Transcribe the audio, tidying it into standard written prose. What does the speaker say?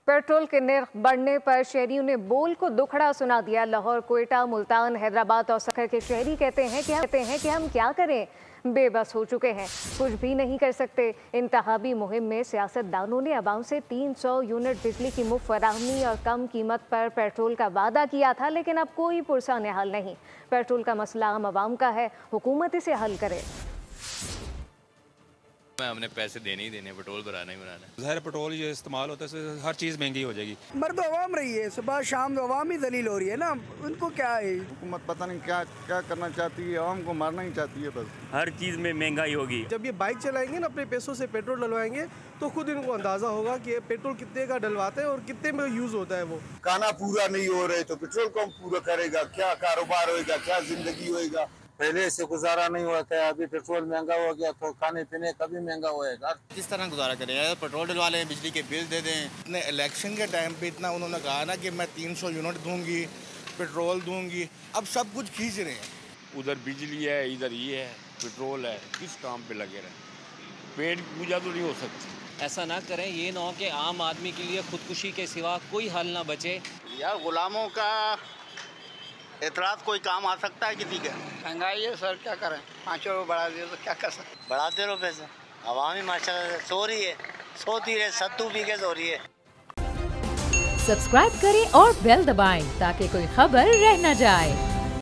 Petrol के निर्ख बढ़ने पर शहरियों ने बोल को दुखड़ा सुना दिया। लाहौर, कोयटा, मुल्तान, हैदराबाद और सखर के शहरी कहते हैं कि हम क्या करें, बेबस हो चुके हैं, कुछ भी नहीं कर सकते। इंतखाबी मुहिम में सियासतदानों ने अवाम से 300 यूनिट बिजली की मुफ्त फराहमी और कम कीमत पर पेट्रोल का वादा किया था, लेकिन अब कोई पुरसाने हल नहीं। पेट्रोल का मसला आम आवाम का है, हुकूमत इसे हल करे। हमने पैसे देने ही देने, पेट्रोल भराना ही भराना है। ज़ाहिर पेट्रोल ये इस्तेमाल होता है, हर चीज़ महंगी हो जाएगी। मर्द अवाम रही है, सुबह शाम अवाम ही दलील हो रही है ना, उनको क्या है। हुकूमत पता नहीं क्या क्या करना चाहती है, अवाम को मारना ही चाहती है बस। हर चीज़ में महंगाई होगी। जब ये बाइक चलाएंगे ना, अपने पैसों से पेट्रोल डलवाएंगे तो खुद इनको अंदाजा होगा कि पेट्रोल कितने का डलवाते हैं और कितने में यूज होता है। वो खाना पूरा नहीं हो रहे तो पेट्रोल कौन पूरा करेगा, क्या कारोबार होएगा, क्या जिंदगी होएगा। पहले से गुजारा नहीं हुआ था, अभी पेट्रोल महंगा हो गया तो खाने पीने का भी महंगा होएगा। किस तरह गुजारा करें यार, पेट्रोल डलवा लें, बिजली के बिल दे दें। इतने इलेक्शन के टाइम पे इतना उन्होंने कहा ना कि मैं 300 यूनिट दूंगी, पेट्रोल दूंगी, अब सब कुछ खींच रहे हैं। उधर बिजली है, इधर ये है, पेट्रोल है, किस काम पे लगे रहे, पेट की पूजा तो नहीं हो सकती। ऐसा ना करें, ये ना हो कि आम आदमी के लिए खुदकुशी के सिवा कोई हल ना बचे। यार गुलामों का एतराज कोई काम आ सकता है किसी का? महंगाई है सर, क्या करें, 5 रुपये बढ़ा दिए तो क्या कर सकते। बढ़ाते रहो पैसा, आवामी माशाल्लाह सो रही है, सोती रहे, सत्तू पी के सो रही है। सब्सक्राइब करें और बेल दबाएं ताकि कोई खबर रह न जाए।